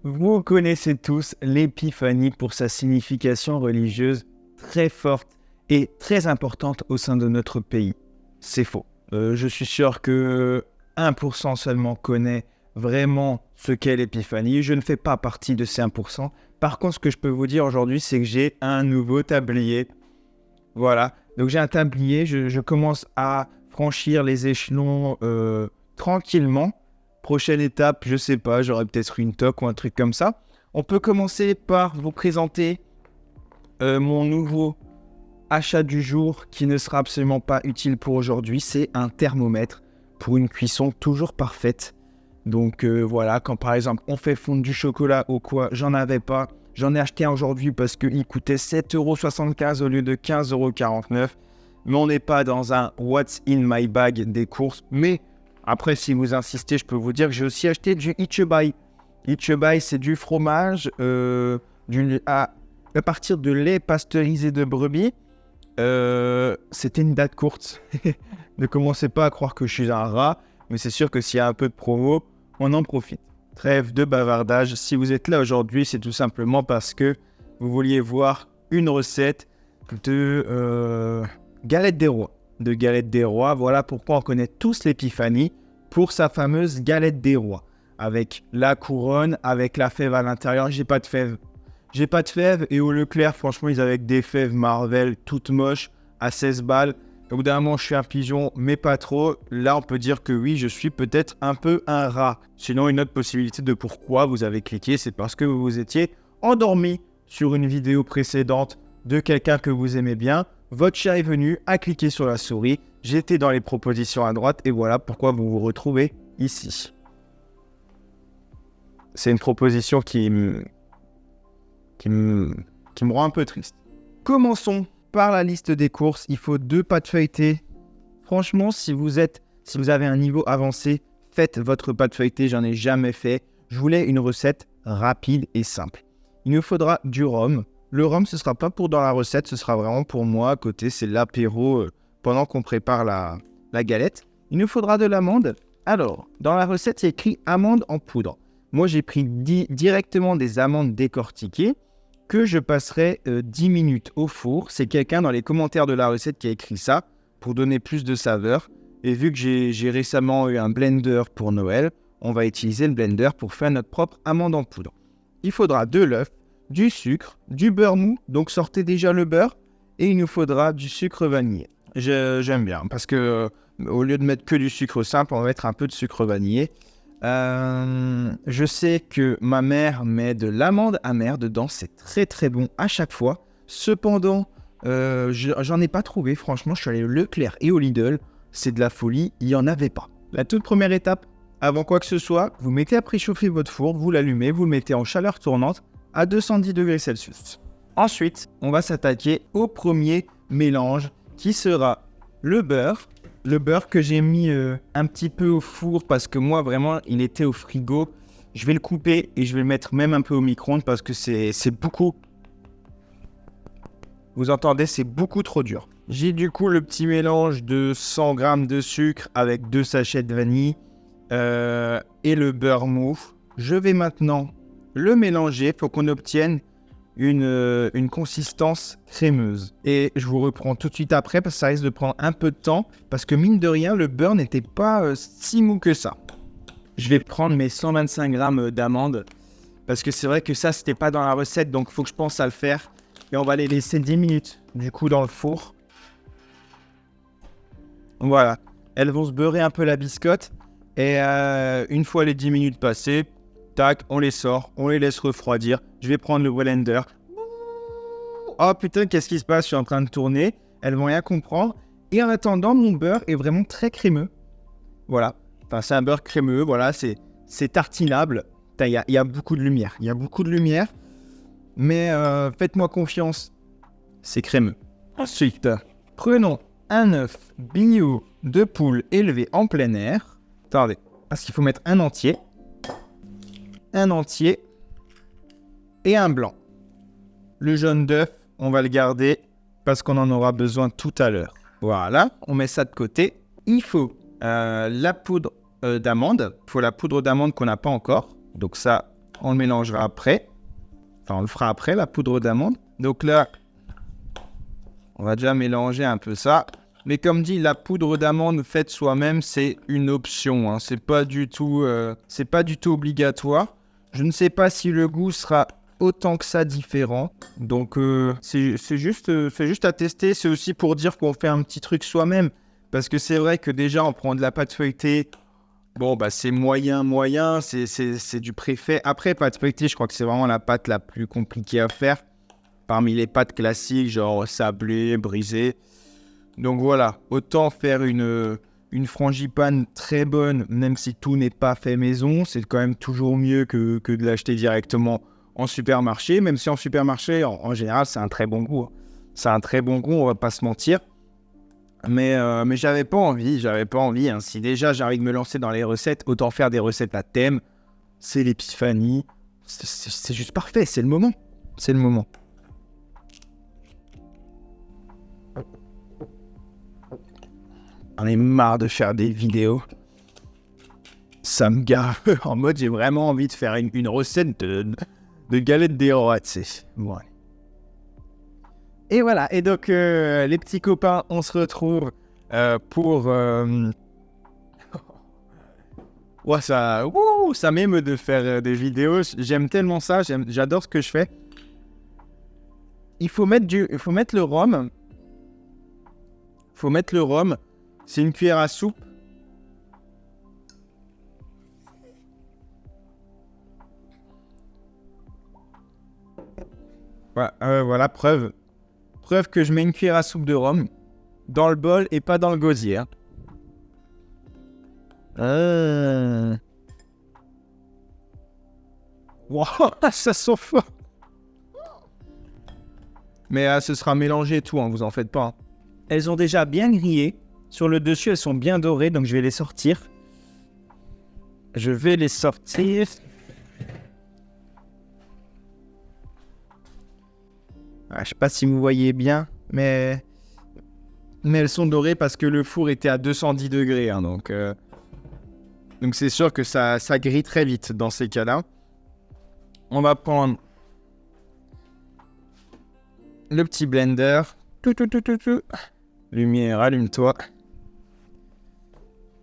Vous connaissez tous l'épiphanie pour sa signification religieuse très forte et très importante au sein de notre pays. C'est faux. Je suis sûr que 1% seulement connaît vraiment ce qu'est l'épiphanie. Je ne fais pas partie de ces 1%. Par contre, ce que je peux vous dire aujourd'hui, c'est que j'ai un nouveau tablier. Voilà. Donc j'ai un tablier, je commence à franchir les échelons tranquillement. Prochaine étape, je sais pas, j'aurais peut-être une toque ou un truc comme ça. On peut commencer par vous présenter mon nouveau achat du jour qui ne sera absolument pas utile pour aujourd'hui. C'est un thermomètre pour une cuisson toujours parfaite. Donc voilà, quand par exemple on fait fondre du chocolat ou quoi, j'en avais pas. J'en ai acheté un aujourd'hui parce qu'il coûtait 7,75 € au lieu de 15,49 €. Mais on n'est pas dans un What's in my bag des courses. Mais après, si vous insistez, je peux vous dire que j'ai aussi acheté du Ichibai. Ichibai, c'est du fromage à partir de lait pasteurisé de brebis. C'était une date courte. Ne commencez pas à croire que je suis un rat. Mais c'est sûr que s'il y a un peu de promo, on en profite. Trêve de bavardage. Si vous êtes là aujourd'hui, c'est tout simplement parce que vous vouliez voir une recette de galette des rois. Voilà pourquoi on connaît tous l'épiphanie pour sa fameuse galette des rois. Avec la couronne, avec la fève à l'intérieur. J'ai pas de fève et au Leclerc, franchement, ils avaient des fèves Marvel toutes moches à 16 balles. Au bout d'un moment, je suis un pigeon, mais pas trop. Là, on peut dire que oui, je suis peut-être un peu un rat. Sinon, une autre possibilité de pourquoi vous avez cliqué, c'est parce que vous vous étiez endormi sur une vidéo précédente de quelqu'un que vous aimez bien. Votre chat est venu, a cliqué sur la souris. J'étais dans les propositions à droite et voilà pourquoi vous vous retrouvez ici. C'est une proposition qui me rend un peu triste. Commençons par la liste des courses. Il faut 2 pâtes feuilletées. Franchement, si vous avez un niveau avancé, faites votre pâte feuilletée. J'en ai jamais fait. Je voulais une recette rapide et simple. Il nous faudra du rhum. Le rhum, ce ne sera pas pour dans la recette, ce sera vraiment pour moi. À côté, c'est l'apéro pendant qu'on prépare la galette. Il nous faudra de l'amande. Alors, dans la recette, c'est écrit amande en poudre. Moi, j'ai pris directement des amandes décortiquées que je passerai 10 minutes au four. C'est quelqu'un dans les commentaires de la recette qui a écrit ça pour donner plus de saveur. Et vu que j'ai récemment eu un blender pour Noël, on va utiliser le blender pour faire notre propre amande en poudre. Il faudra de l'œuf, du sucre, du beurre mou, donc sortez déjà le beurre, et il nous faudra du sucre vanillé. J'aime bien, parce que au lieu de mettre que du sucre simple, on va mettre un peu de sucre vanillé. Je sais que ma mère met de l'amande amère dedans, c'est très très bon à chaque fois. Cependant, j'en ai pas trouvé, franchement, je suis allé au Leclerc et au Lidl, c'est de la folie, il n'y en avait pas. La toute première étape, avant quoi que ce soit, vous mettez à préchauffer votre four, vous l'allumez, vous le mettez en chaleur tournante à 210 degrés Celsius. Ensuite, on va s'attaquer au premier mélange qui sera le beurre. Le beurre que j'ai mis un petit peu au four parce que moi, vraiment, il était au frigo. Je vais le couper et je vais le mettre même un peu au micro-ondes parce que c'est beaucoup. Vous entendez, c'est beaucoup trop dur. J'ai du coup le petit mélange de 100 g de sucre avec 2 sachets de vanille et le beurre mou. Je vais maintenant le mélanger pour qu'on obtienne une consistance crémeuse. Et je vous reprends tout de suite après parce que ça risque de prendre un peu de temps parce que mine de rien, le beurre n'était pas si mou que ça. Je vais prendre mes 125 g d'amandes parce que c'est vrai que ça, c'était pas dans la recette, donc il faut que je pense à le faire. Et on va les laisser 10 minutes du coup dans le four. Voilà, elles vont se beurrer un peu la biscotte et une fois les 10 minutes passées, tac, on les sort, on les laisse refroidir. Je vais prendre le blender. Oh putain, qu'est-ce qui se passe? Je suis en train de tourner. Elles vont rien comprendre. Et en attendant, mon beurre est vraiment très crémeux. Voilà. Enfin, c'est un beurre crémeux. Voilà, c'est tartinable. Il y a beaucoup de lumière. Il y a beaucoup de lumière. Mais faites-moi confiance. C'est crémeux. Ensuite, prenons un œuf bio de poule élevé en plein air. Attendez, parce qu'il faut mettre un entier et un blanc. Le jaune d'œuf, on va le garder parce qu'on en aura besoin tout à l'heure. Voilà, on met ça de côté. Il faut la poudre d'amande. Il faut la poudre d'amande qu'on n'a pas encore. Donc ça, on le mélangera après. Enfin, on le fera après, la poudre d'amande. Donc là, on va déjà mélanger un peu ça. Mais comme dit, la poudre d'amande faite soi-même, c'est une option. Hein. C'est pas du tout obligatoire. Je ne sais pas si le goût sera autant que ça différent. Donc, c'est juste à tester. C'est aussi pour dire qu'on fait un petit truc soi-même. Parce que c'est vrai que déjà, on prend de la pâte feuilletée. Bon, bah, c'est moyen. C'est du préfet. Après, pâte feuilletée, je crois que c'est vraiment la pâte la plus compliquée à faire. Parmi les pâtes classiques, genre sablée, brisée. Donc voilà, autant faire une frangipane très bonne, même si tout n'est pas fait maison. C'est quand même toujours mieux que de l'acheter directement en supermarché. Même si en supermarché, en général, c'est un très bon goût. Hein. C'est un très bon goût, on va pas se mentir. Mais j'avais pas envie. Hein. Si déjà j'ai envie de me lancer dans les recettes, autant faire des recettes à thème. C'est l'épiphanie. C'est juste parfait, c'est le moment. C'est le moment. J'en ai marre de faire des vidéos. Ça me gare. En mode, j'ai vraiment envie de faire une recette de galettes des rois, tu sais. Bon. Et voilà. Et donc, les petits copains, on se retrouve pour... Ouais, ça m'émeut de faire des vidéos. J'aime tellement ça. J'adore ce que je fais. Il faut mettre le rhum. C'est une cuillère à soupe. Voilà, preuve que je mets une cuillère à soupe de rhum dans le bol et pas dans le gosier. Wow, ça sent fort. Mais ce sera mélangé et tout, hein, vous en faites pas. Hein. Elles ont déjà bien grillé. Sur le dessus, elles sont bien dorées, donc je vais les sortir. Je sais pas si vous voyez bien, mais elles sont dorées parce que le four était à 210 degrés. Hein, donc c'est sûr que ça grille très vite dans ces cas-là. On va prendre le petit blender. Tout. Lumière, allume-toi.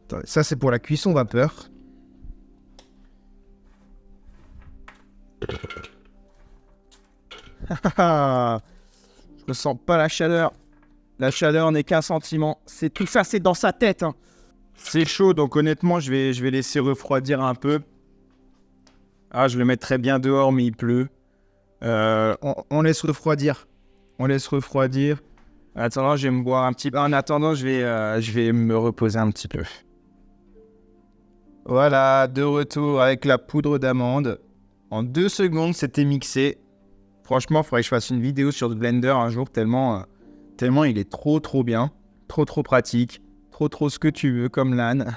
Attendez, ça, c'est pour la cuisson vapeur. Je ressens pas la chaleur. La chaleur n'est qu'un sentiment. C'est tout ça, c'est dans sa tête. Hein. C'est chaud, donc honnêtement, je vais laisser refroidir un peu. Ah, je le mettrais bien dehors, mais il pleut. On laisse refroidir. En attendant, je vais me boire un petit peu. En attendant, je vais me reposer un petit peu. Voilà, de retour avec la poudre d'amande. En 2 secondes, c'était mixé. Franchement, il faudrait que je fasse une vidéo sur le blender un jour, tellement il est trop bien. Trop pratique. Trop ce que tu veux, comme l'âne.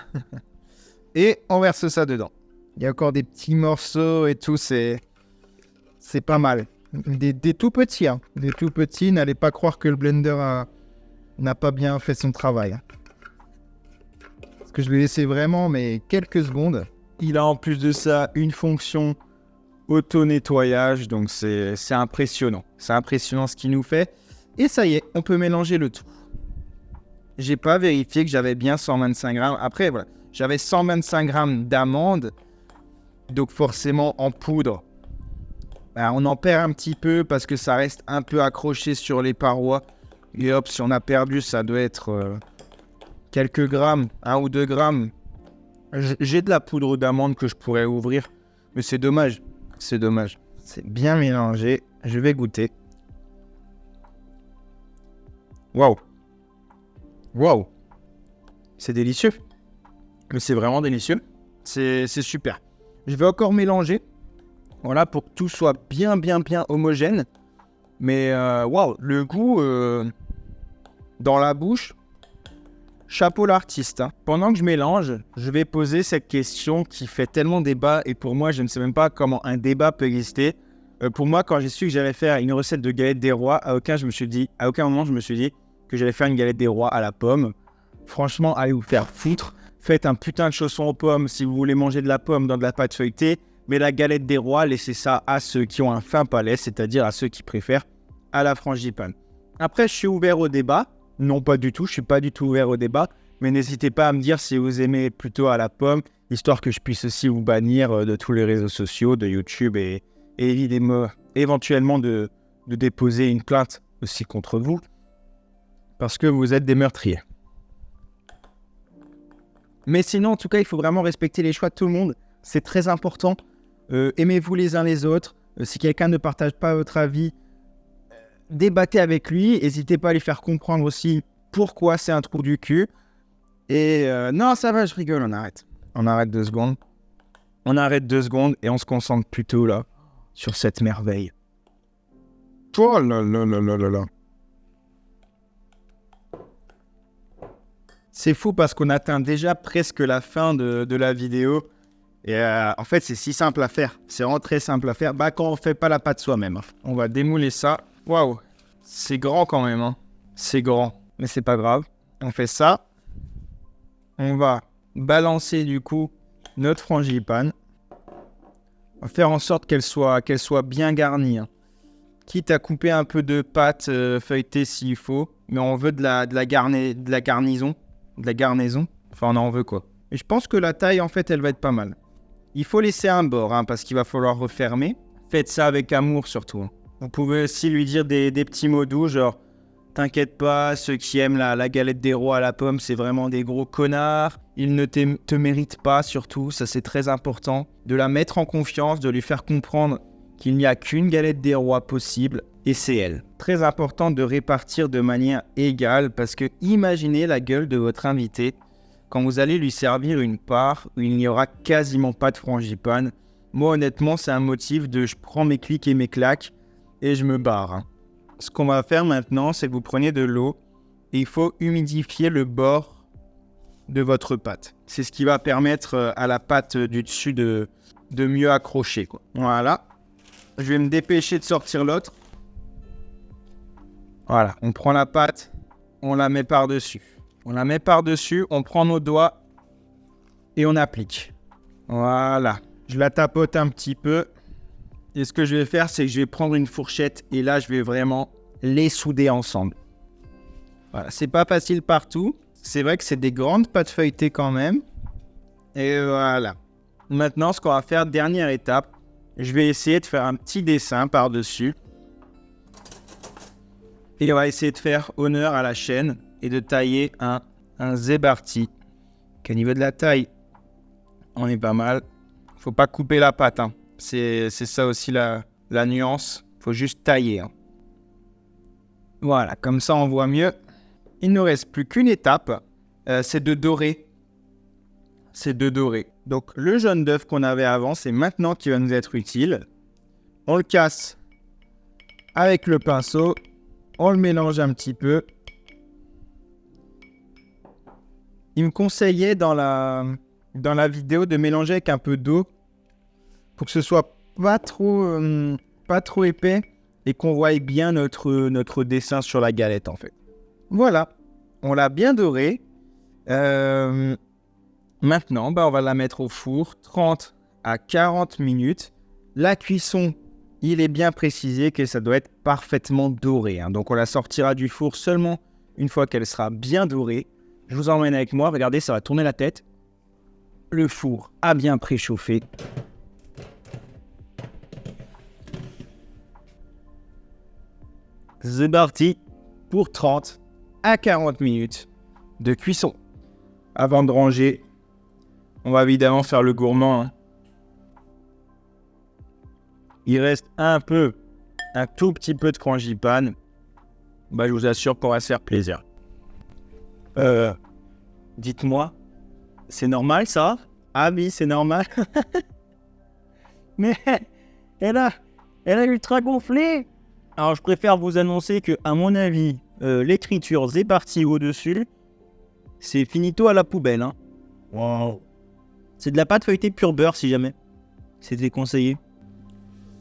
Et on verse ça dedans. Il y a encore des petits morceaux et tout, c'est pas mal. Des tout petits, hein. Des tout petits, n'allez pas croire que le blender n'a pas bien fait son travail. Parce que je l'ai laissé vraiment, mais quelques secondes. Il a en plus de ça une fonction auto-nettoyage, donc c'est impressionnant. C'est impressionnant ce qu'il nous fait. Et ça y est, on peut mélanger le tout. J'ai pas vérifié que j'avais bien 125 grammes. Après, voilà, j'avais 125 grammes d'amandes, donc forcément en poudre. On en perd un petit peu parce que ça reste un peu accroché sur les parois. Et hop, si on a perdu, ça doit être quelques grammes, 1 ou 2 grammes. J'ai de la poudre d'amande que je pourrais ouvrir, mais c'est dommage. C'est bien mélangé. Je vais goûter. Waouh. C'est délicieux. Mais c'est vraiment délicieux. C'est super. Je vais encore mélanger. Voilà, pour que tout soit bien homogène. Mais waouh, le goût dans la bouche, chapeau l'artiste. Hein. Pendant que je mélange, je vais poser cette question qui fait tellement débat. Et pour moi, je ne sais même pas comment un débat peut exister. Pour moi, quand j'ai su que j'allais faire une recette de galette des rois, à aucun moment je me suis dit que j'allais faire une galette des rois à la pomme. Franchement, allez vous faire foutre. Faites un putain de chausson aux pommes si vous voulez manger de la pomme dans de la pâte feuilletée. Mais la galette des rois, laissez ça à ceux qui ont un fin palais, c'est-à-dire à ceux qui préfèrent à la frangipane. Après, je suis ouvert au débat. Non, pas du tout, je ne suis pas du tout ouvert au débat. Mais n'hésitez pas à me dire si vous aimez plutôt à la pomme, histoire que je puisse aussi vous bannir de tous les réseaux sociaux, de YouTube et éventuellement de déposer une plainte aussi contre vous, parce que vous êtes des meurtriers. Mais sinon, en tout cas, il faut vraiment respecter les choix de tout le monde. C'est très important. Aimez-vous les uns les autres. Si quelqu'un ne partage pas votre avis, débattez avec lui. N'hésitez pas à lui faire comprendre aussi pourquoi c'est un trou du cul. Et non, ça va, je rigole, on arrête. On arrête 2 secondes. On arrête 2 secondes et on se concentre plutôt là sur cette merveille. Oh là là là là là là. C'est fou parce qu'on atteint déjà presque la fin de la vidéo. Et en fait, c'est si simple à faire. C'est vraiment très simple à faire. Quand on fait pas la pâte soi-même. On va démouler ça. Waouh. C'est grand quand même. Hein. C'est grand. Mais c'est pas grave. On fait ça. On va balancer du coup notre frangipane. On va faire en sorte qu'elle soit bien garnie. Hein. Quitte à couper un peu de pâte feuilletée s'il faut. Mais on veut de la garnison. De la garnison. Enfin, on en veut quoi. Et je pense que la taille, en fait, elle va être pas mal. Il faut laisser un bord, hein, parce qu'il va falloir refermer. Faites ça avec amour surtout. Hein. Vous pouvez aussi lui dire des petits mots doux, genre « T'inquiète pas, ceux qui aiment la galette des rois à la pomme, c'est vraiment des gros connards. Ils ne te méritent pas surtout, ça c'est très important. » De la mettre en confiance, de lui faire comprendre qu'il n'y a qu'une galette des rois possible, et c'est elle. Très important de répartir de manière égale, parce que imaginez la gueule de votre invité quand vous allez lui servir une part où il n'y aura quasiment pas de frangipane. Moi, honnêtement, c'est un motif de je prends mes clics et mes claques et je me barre. Hein. Ce qu'on va faire maintenant, c'est que vous prenez de l'eau et il faut humidifier le bord de votre pâte. C'est ce qui va permettre à la pâte du dessus de mieux accrocher, quoi. Voilà. Je vais me dépêcher de sortir l'autre. Voilà, on prend la pâte, on la met par-dessus. On la met par-dessus, on prend nos doigts et on applique. Voilà. Je la tapote un petit peu. Et ce que je vais faire, c'est que je vais prendre une fourchette et là, je vais vraiment les souder ensemble. Voilà. C'est pas facile partout. C'est vrai que c'est des grandes pâtes feuilletées quand même. Et voilà. Maintenant, ce qu'on va faire, dernière étape, je vais essayer de faire un petit dessin par-dessus. Et on va essayer de faire honneur à la chaîne et de tailler un zébarti. Qu'au niveau de la taille, on est pas mal. Faut pas couper la pâte. Hein. C'est ça aussi la nuance. Faut juste tailler. Hein. Voilà, comme ça on voit mieux. Il ne reste plus qu'une étape. C'est de dorer. Donc le jaune d'œuf qu'on avait avant, c'est maintenant qui va nous être utile. On le casse avec le pinceau. On le mélange un petit peu. Il me conseillait dans la vidéo de mélanger avec un peu d'eau pour que ce soit pas trop épais et qu'on voie bien notre dessin sur la galette en fait. Voilà, on l'a bien doré. Maintenant, on va la mettre au four 30 à 40 minutes. La cuisson, il est bien précisé que ça doit être parfaitement doré. Hein. Donc on la sortira du four seulement une fois qu'elle sera bien dorée. Je vous emmène avec moi, regardez, ça va tourner la tête. Le four a bien préchauffé. C'est parti pour 30 à 40 minutes de cuisson. Avant de ranger, on va évidemment faire le gourmand. Hein. Il reste un tout petit peu de frangipane. Je vous assure qu'on va se faire plaisir. Dites-moi, c'est normal ça? Ah oui, c'est normal. Mais elle a ultra gonflé. Alors je préfère vous annoncer que, à mon avis, l'écriture c'est parti au-dessus, c'est finito à la poubelle. Hein. Wow. C'est de la pâte feuilletée pur beurre si jamais. C'est déconseillé.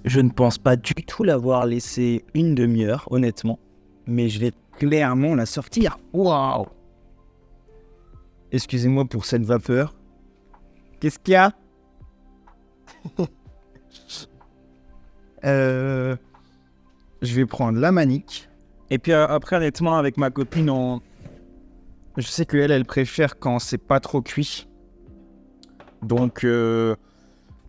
Je ne pense pas du tout l'avoir laissé une demi-heure, honnêtement. Mais je vais clairement la sortir. Waouh! Excusez-moi pour cette vapeur. Qu'est-ce qu'il y a? Je vais prendre la manique. Et puis après, honnêtement, avec ma copine, je sais qu'elle, elle préfère quand c'est pas trop cuit. Donc,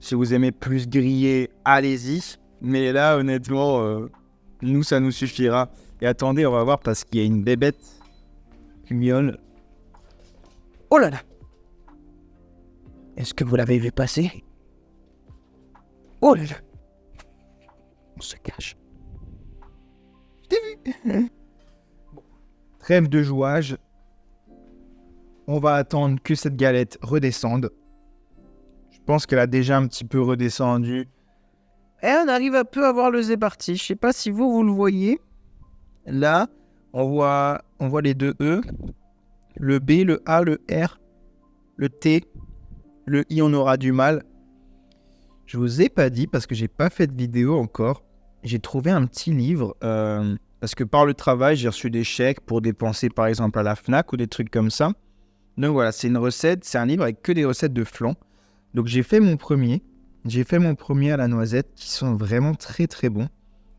si vous aimez plus griller, allez-y. Mais là, honnêtement, nous, ça nous suffira. Et attendez, on va voir parce qu'il y a une bébête qui miaule. Oh là là! Est-ce que vous l'avez vu passer? Oh là là! On se cache. Je t'ai vu! Bon. Trêve de jouage. On va attendre que cette galette redescende. Je pense qu'elle a déjà un petit peu redescendu. Et on arrive un peu à voir le Z parti. Je sais pas si vous le voyez. Là, on voit les deux E. Le B, le A, le R, le T, le I, on aura du mal. Je vous ai pas dit parce que j'ai pas fait de vidéo encore. J'ai trouvé un petit livre parce que par le travail, j'ai reçu des chèques pour dépenser par exemple à la Fnac ou des trucs comme ça. Donc voilà, c'est une recette, c'est un livre avec que des recettes de flan. Donc j'ai fait mon premier. J'ai fait mon premier à la noisette qui sont vraiment très très bons.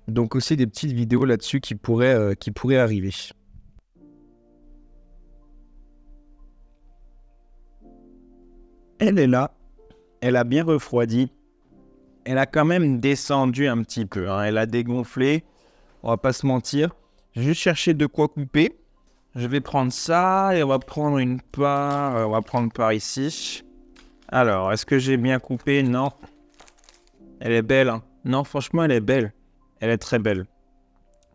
Donc aussi des petites vidéos là-dessus qui pourraient arriver. Elle est là, elle a bien refroidi, elle a quand même descendu un petit peu, hein. Elle a dégonflé, on va pas se mentir. J'ai juste cherché de quoi couper. Je vais prendre ça et on va prendre une part, on va prendre par ici. Alors, est-ce que j'ai bien coupé? Non. Elle est belle, hein. Non, franchement, elle est belle. Elle est très belle.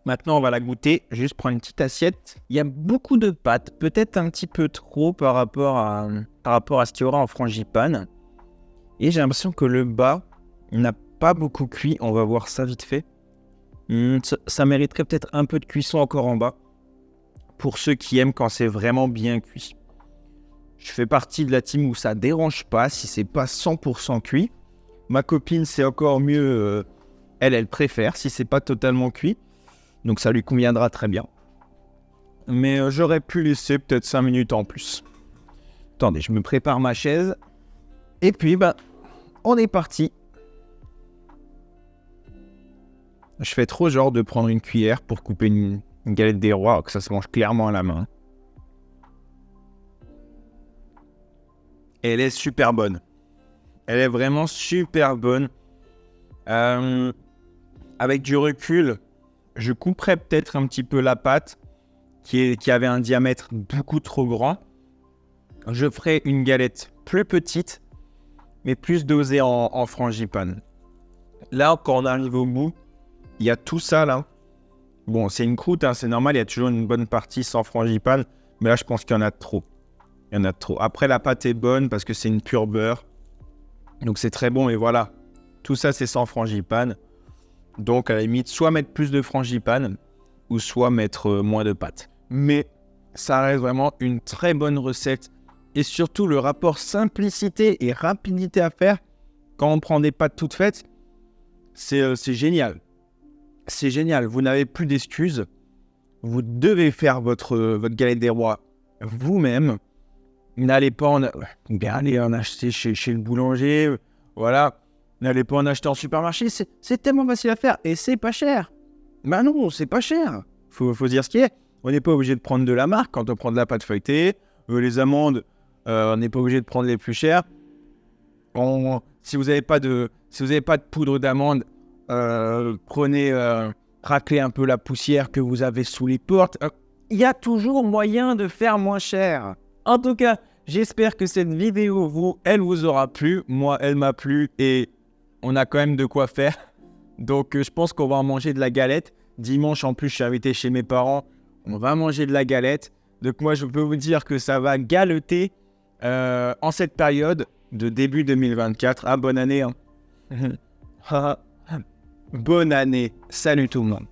Maintenant, on va la goûter. Je vais juste prendre une petite assiette. Il y a beaucoup de pâtes, peut-être un petit peu trop par rapport à ce qu'il y aura en frangipane. Et j'ai l'impression que le bas n'a pas beaucoup cuit. On va voir ça vite fait. Ça mériterait peut-être un peu de cuisson encore en bas. Pour ceux qui aiment quand c'est vraiment bien cuit. Je fais partie de la team où ça dérange pas si c'est pas 100% cuit. Ma copine, c'est encore mieux. Elle préfère si c'est pas totalement cuit. Donc ça lui conviendra très bien. Mais j'aurais pu laisser peut-être 5 minutes en plus. Attendez, je me prépare ma chaise. Et puis, on est parti. Je fais trop genre de prendre une cuillère pour couper une galette des rois, alors que ça se mange clairement à la main. Elle est super bonne. Elle est vraiment super bonne. Avec du recul, je couperais peut-être un petit peu la pâte qui avait un diamètre beaucoup trop grand. Je ferai une galette plus petite, mais plus dosée en frangipane. Là, quand on arrive au bout, il y a tout ça là. Bon, c'est une croûte, hein, c'est normal, il y a toujours une bonne partie sans frangipane, mais là, je pense qu'il y en a trop. Il y en a trop. Après, la pâte est bonne parce que c'est une pure beurre. Donc, c'est très bon, mais voilà. Tout ça, c'est sans frangipane. Donc, à la limite, soit mettre plus de frangipane ou soit mettre moins de pâte. Mais ça reste vraiment une très bonne recette. Et surtout, le rapport simplicité et rapidité à faire, quand on prend des pâtes toutes faites, c'est génial. C'est génial. Vous n'avez plus d'excuses. Vous devez faire votre galette des rois vous-même. N'allez pas allez en acheter chez le boulanger. Voilà. N'allez pas en acheter en supermarché. C'est tellement facile à faire et c'est pas cher. Bah non, c'est pas cher. Faut dire ce qui est. On n'est pas obligé de prendre de la marque quand on prend de la pâte feuilletée. Les amandes, on n'est pas obligé de prendre les plus chères. Si vous n'avez pas de poudre d'amande, raclez un peu la poussière que vous avez sous les portes. Il y a toujours moyen de faire moins cher. En tout cas, j'espère que cette vidéo, elle vous aura plu. Moi, elle m'a plu et on a quand même de quoi faire. Donc, je pense qu'on va en manger de la galette. Dimanche, en plus, je suis invité chez mes parents. On va manger de la galette. Donc, moi, je peux vous dire que ça va galeter en cette période de début 2024. Ah, bonne année, hein. Bonne année. Salut tout le monde.